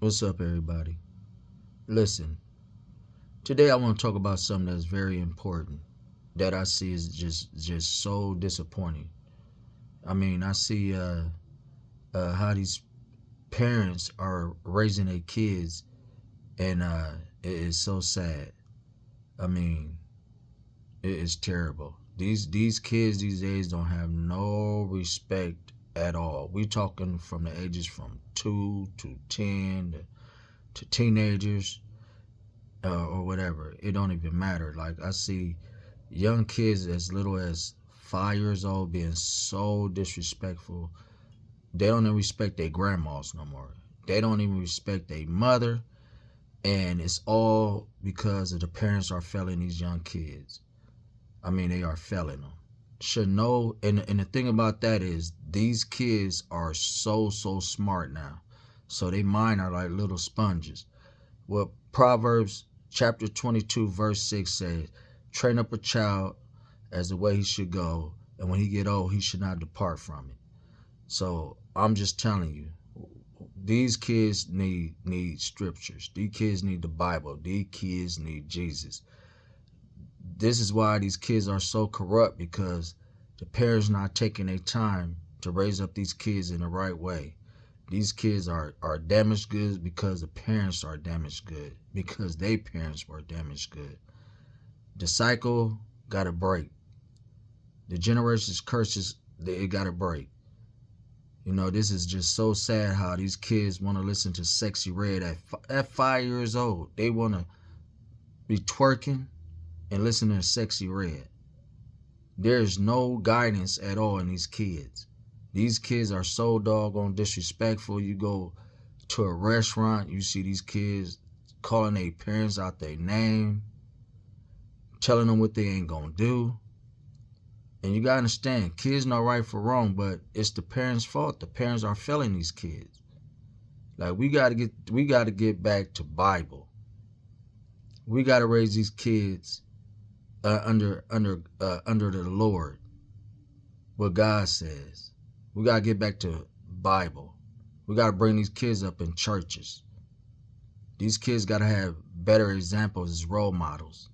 What's up, everybody? Listen, today I want to talk about something that's very important that I see is just so disappointing. I mean, I see how these parents are raising their kids, and it is so sad. I mean, it is terrible. These kids these days don't have no respect at all. We talking from the ages from 2 to 10 to teenagers or whatever. It don't even matter. Like I see young kids as little as 5 years old being so disrespectful. They don't even respect their grandmas no more. They don't even respect their mother, and it's all because of the parents are failing these young kids. I mean, they are failing them. Should know, and the thing about that is these kids are so smart now, so they mind are like little sponges. Well, Proverbs chapter 22 verse 6 says, train up a child as the way he should go, and when he get old he should not depart from it. So I'm just telling you, these kids need scriptures. These kids need the Bible. These kids need Jesus. This is why these kids are so corrupt, because the parents not taking their time to raise up these kids in the right way. These kids are damaged goods because the parents are damaged good, because their parents were damaged good. The cycle got to break. The generation's curses, it got to break. You know, this is just so sad how these kids want to listen to Sexy Red at 5 years old. They want to be twerking and listening to Sexy Red. There's no guidance at all in these kids. These kids are so doggone disrespectful. You go to a restaurant, you see these kids calling their parents out their name, telling them what they ain't gonna do. And you gotta understand, kids know right from wrong, but it's the parents' fault. The parents are failing these kids. Like we gotta get back to Bible. We gotta raise these kids under the Lord, what God says. We gotta get back to Bible. We gotta bring these kids up in churches. These kids gotta have better examples as role models,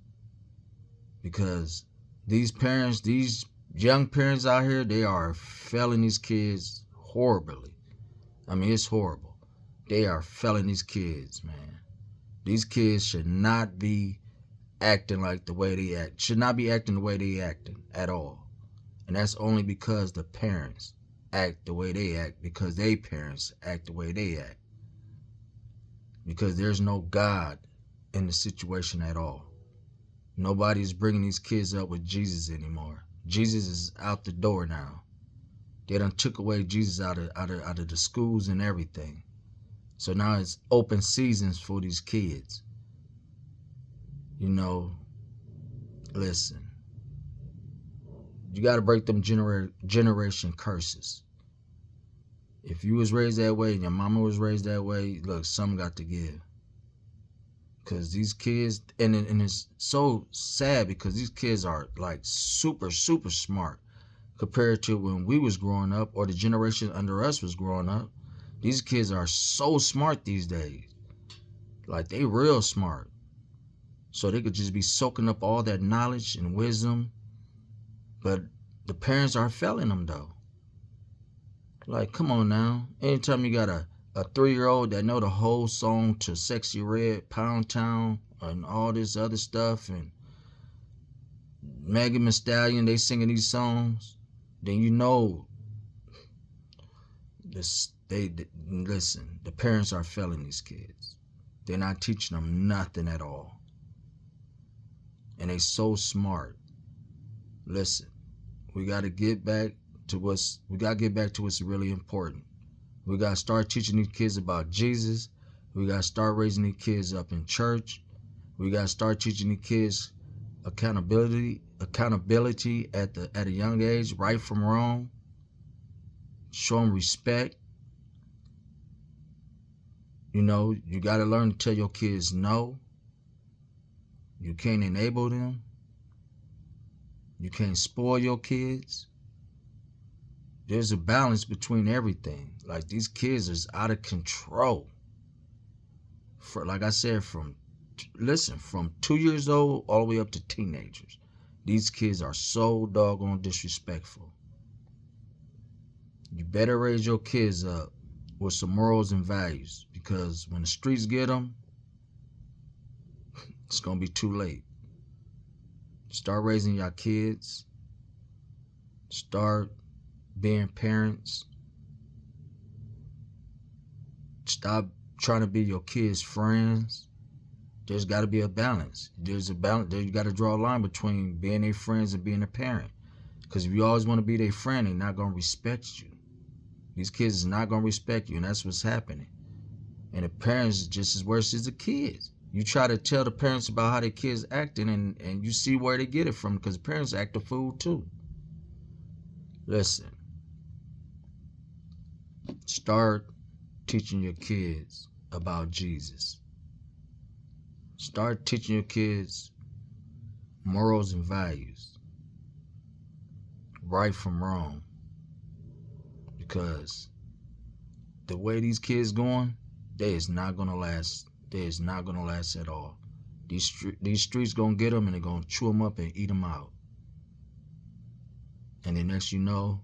because these parents, these young parents out here, they are failing these kids horribly. I mean, it's horrible. They are failing these kids, man. These kids should not be acting like the way they act. Should not be acting the way they acting at all. And that's only because the parents act the way they act, because they parents act the way they act. Because there's no God in the situation at all. Nobody's bringing these kids up with Jesus anymore. Jesus is out the door now. They done took away Jesus out of the schools and everything. So now it's open seasons for these kids. You know, listen. You got to break them generation curses. If you was raised that way and your mama was raised that way, look, something got to give. Because these kids, and it's so sad because these kids are like super smart compared to when we was growing up, or the generation under us was growing up. These kids are so smart these days. Like, they real smart. So they could just be soaking up all that knowledge and wisdom. But the parents are failing them, though. Like, come on now. Anytime you got a 3-year-old that know the whole song to Sexy Red, Pound Town, and all this other stuff, and Megan Thee Stallion, they singing these songs, then you know this. Listen. The parents are failing these kids. They're not teaching them nothing at all, and they so smart. Listen, we got to get back to what's really important. We got to start teaching these kids about Jesus. We got to start raising these kids up in church. We got to start teaching these kids accountability at a young age, right from wrong. Show them respect. You know, you got to learn to tell your kids no. You can't enable them. You can't spoil your kids. There's a balance between everything. Like, these kids is out of control. like I said, from 2 years old all the way up to teenagers. These kids are so doggone disrespectful. You better raise your kids up with some morals and values, because when the streets get them, it's gonna be too late. Start raising your kids. Start being parents. Stop trying to be your kids' friends. There's got to be a balance. There's a balance. There, you got to draw a line between being their friends and being a parent. Because if you always want to be their friend, they're not gonna respect you. These kids is not gonna respect you, and that's what's happening. And the parents are just as worse as the kids. You try to tell the parents about how their kids acting, and you see where they get it from, because the parents act a fool too. Listen, start teaching your kids about Jesus. Start teaching your kids morals and values, right from wrong. Because the way these kids going, they is not gonna last. They is not gonna last at all. These streets gonna get them, and they're gonna chew them up and eat them out. And then next you know,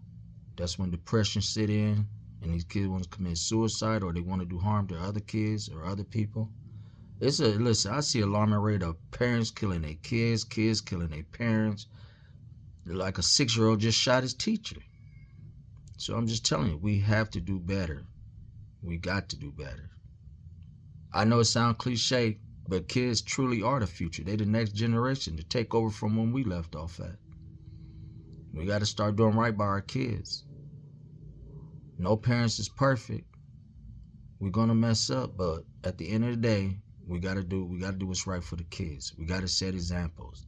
that's when depression sit in, and these kids want to commit suicide, or they want to do harm to other kids or other people. Listen, I see alarming rate of parents killing their kids, kids killing their parents. Like a 6-year-old just shot his teacher. So I'm just telling you, we have to do better. We got to do better. I know it sounds cliche, but kids truly are the future. They're the next generation to take over from when we left off at. We got to start doing right by our kids. No parents is perfect. We're gonna mess up, but at the end of the day, we gotta do what's right for the kids. We gotta set examples.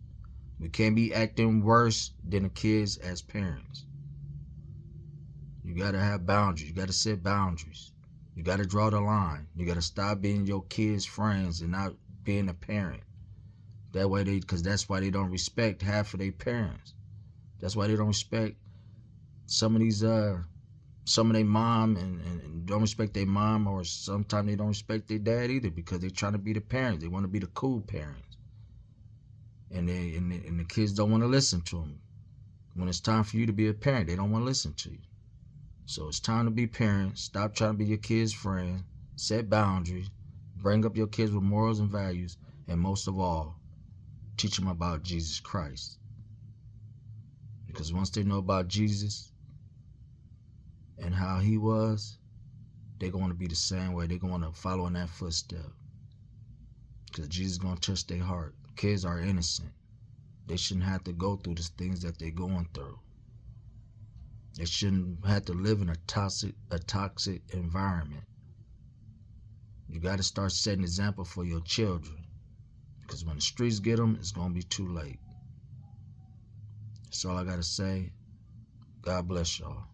We can't be acting worse than the kids as parents. You gotta have boundaries. You gotta set boundaries. You gotta draw the line. You gotta stop being your kids' friends and not being a parent. That way because that's why they don't respect half of their parents. That's why they don't respect some of their mom and don't respect their mom, or sometimes they don't respect their dad either, because they're trying to be the parents. They want to be the cool parents. And the kids don't want to listen to them. When it's time for you to be a parent, they don't want to listen to you. So it's time to be parents. Stop trying to be your kids' friend. Set boundaries. Bring up your kids with morals and values. And most of all, teach them about Jesus Christ. Because once they know about Jesus and how he was, they're going to be the same way. They're going to follow in that footstep. Because Jesus is going to touch their heart. Kids are innocent. They shouldn't have to go through the things that they're going through. They shouldn't have to live in a toxic environment. You got to start setting an example for your children. Because when the streets get them, it's going to be too late. That's all I got to say. God bless y'all.